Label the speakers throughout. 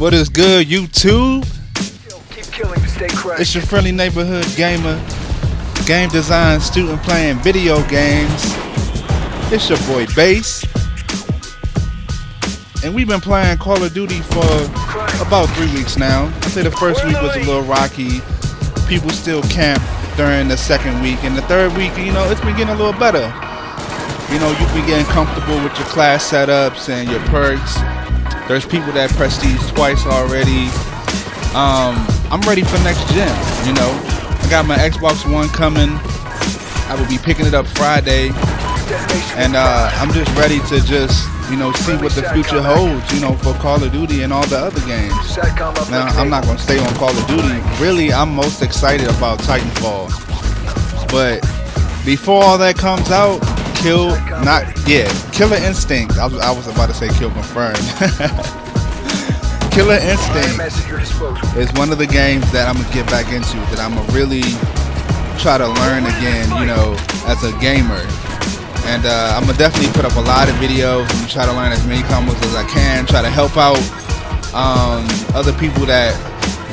Speaker 1: What is good, YouTube?
Speaker 2: Keep killing to stay cracked.
Speaker 1: It's your friendly neighborhood gamer, game design student playing video games. It's your boy Bass, and we've been playing Call of Duty for about 3 weeks now. I say the first week was a little rocky. People still camp during the second week, and the third week, it's been getting a little better. You've been getting comfortable with your class setups and your perks. There's people that prestige twice already. I'm ready for next gen. I got my Xbox One coming. I will be picking it up Friday, and I'm just ready to see what the future holds, for Call of Duty and all the other games. Now, I'm not gonna stay on Call of Duty. Really, I'm most excited about Titanfall. But before all that comes out, Killer Instinct. I was about to say Kill Confirmed. Killer Instinct is one of the games that I'm gonna get back into, that I'm gonna really try to learn again, as a gamer. And I'm gonna definitely put up a lot of videos and try to learn as many combos as I can. Try to help out other people that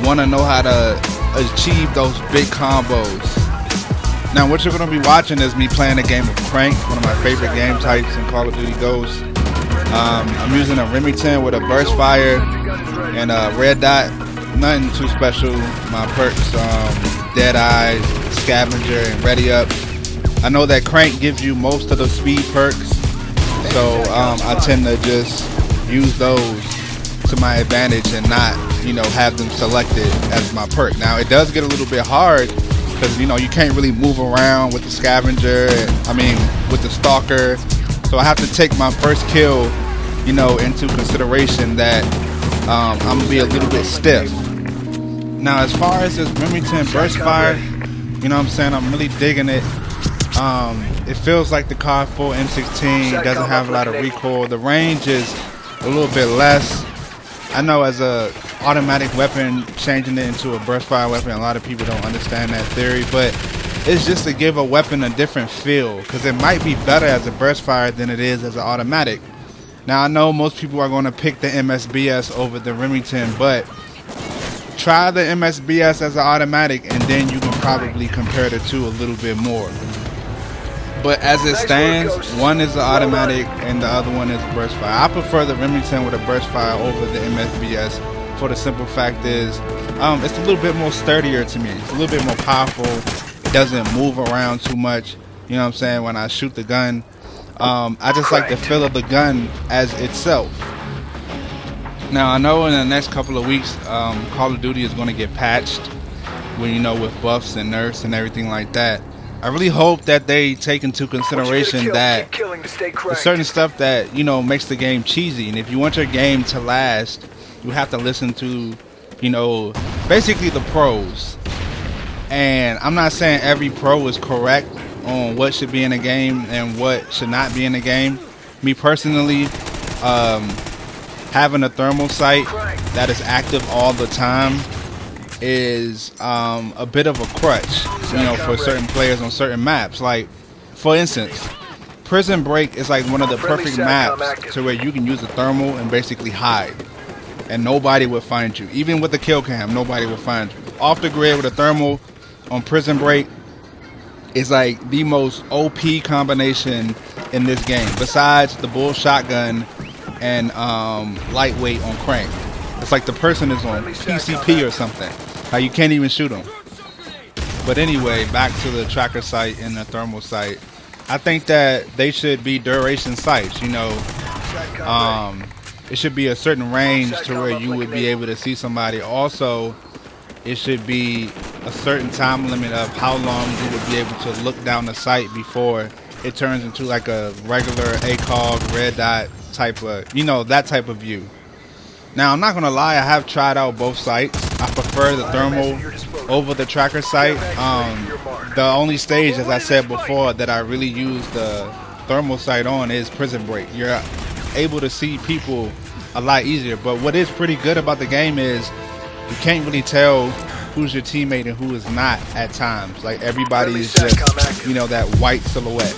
Speaker 1: want to know how to achieve those big combos. Now, what you're going to be watching is me playing a game of Crank, one of my favorite game types in Call of Duty Ghosts. I'm using a Remington with a burst fire and a red dot. Nothing too special. My perks, Deadeye, Scavenger, and Ready Up. I know that Crank gives you most of the speed perks, so I tend to just use those to my advantage and not, have them selected as my perk. Now, it does get a little bit hard, because you can't really move around with the Scavenger, with the Stalker. So I have to take my first kill, into consideration that I'm gonna be a little bit stiff. Now, as far as this Remington burst fire, I'm really digging it. It feels like the COD 4 M16 doesn't have a lot of recoil. The range is a little bit less. I know as a automatic weapon, changing it into a burst fire weapon, a lot of people don't understand that theory, but it's just to give a weapon a different feel, because it might be better as a burst fire than it is as an automatic. Now, I know most people are going to pick the MSBS over the Remington, but try the MSBS as an automatic, and then you can probably compare the two a little bit more. But as it stands, one is an automatic and the other one is a burst fire. I prefer the Remington with a burst fire over the MSBS, for the simple fact is it's a little bit more sturdier to me. It's a little bit more powerful. It doesn't move around too much. When I shoot the gun, I just like the feel of the gun as itself. Now, I know in the next couple of weeks, Call of Duty is going to get patched, with buffs and nerfs and everything like that. I really hope that they take into consideration that there's certain stuff that, makes the game cheesy. And if you want your game to last, you have to listen to, basically the pros. And I'm not saying every pro is correct on what should be in a game and what should not be in a game. Me personally, having a thermal sight that is active all the time is a bit of a crutch, for certain players on certain maps. Like, for instance, Prison Break is like one of the perfect maps to where you can use a thermal and basically hide, and nobody will find you. Even with the kill cam, nobody will find you. Off the grid with a thermal on Prison Break is like the most OP combination in this game, besides the bull shotgun and lightweight on Crank. It's like the person is on PCP or something. How you can't even shoot them. But anyway, back to the tracker sight and the thermal sight. I think that they should be duration sights. It should be a certain range to where you would be able to see somebody. Also, it should be a certain time limit of how long you would be able to look down the sight before it turns into like a regular ACOG red dot type of, that type of view. Now, I'm not gonna lie, I have tried out both sights. I prefer the thermal over the tracker sight. The only stage, as I said before, that I really use the thermal sight on is Prison Break. You're able to see people a lot easier. But what is pretty good about the game is you can't really tell who's your teammate and who is not at times. Like, everybody's just, that white silhouette.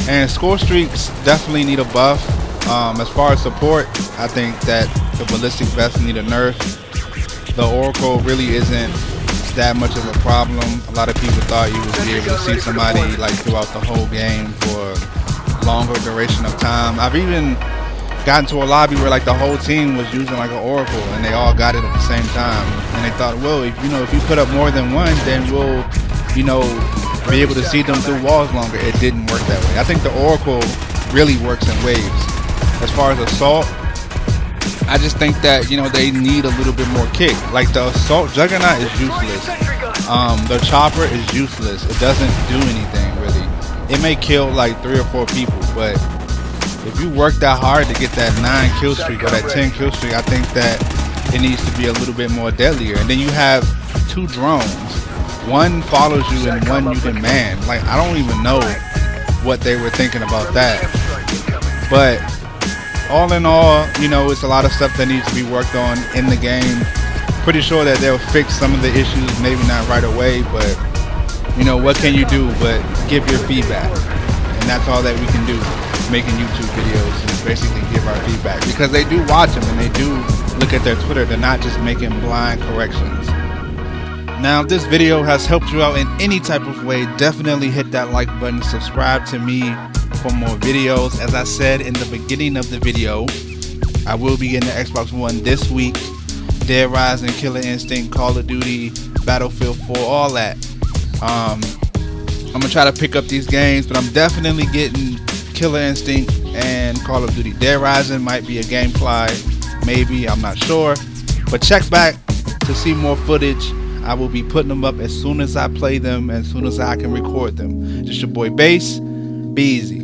Speaker 1: And score streaks definitely need a buff. As far as support, I think that the ballistic vests need a nerf. The Oracle really isn't that much of a problem. A lot of people thought you would be able to see somebody like throughout the whole game for a longer duration of time. I've even gotten to a lobby where like the whole team was using like an Oracle and they all got it at the same time. And they thought, well, if you put up more than one, then we'll be able to see them through walls longer. It didn't work that way. I think the Oracle really works in waves. As far as assault, I just think that they need a little bit more kick. Like the assault juggernaut is useless. The chopper is useless. It doesn't do anything really. It may kill like 3 or 4 people, but if you work that hard to get that 9 kill streak or that 10 kill streak, I think that it needs to be a little bit more deadlier. And then you have 2 drones. One follows you and one you can man. Like, I don't even know what they were thinking about that. But all in all, it's a lot of stuff that needs to be worked on in the game. Pretty sure that they'll fix some of the issues, maybe not right away, but what can you do but give your feedback? And that's all that we can do, making YouTube videos, is basically give our feedback, because they do watch them and they do look at their Twitter. They're not just making blind corrections. Now, if this video has helped you out in any type of way, definitely hit that like button, subscribe to me for more videos. As I said in the beginning of the video, I will be getting the Xbox One this week. Dead Rising, Killer Instinct, Call of Duty, Battlefield 4, all that. I'm gonna try to pick up these games, but I'm definitely getting Killer Instinct and Call of Duty. Dead Rising might be a GameFly, maybe, I'm not sure. But check back to see more footage. I will be putting them up as soon as I play them, as soon as I can record them. Just your boy Bass. Be easy.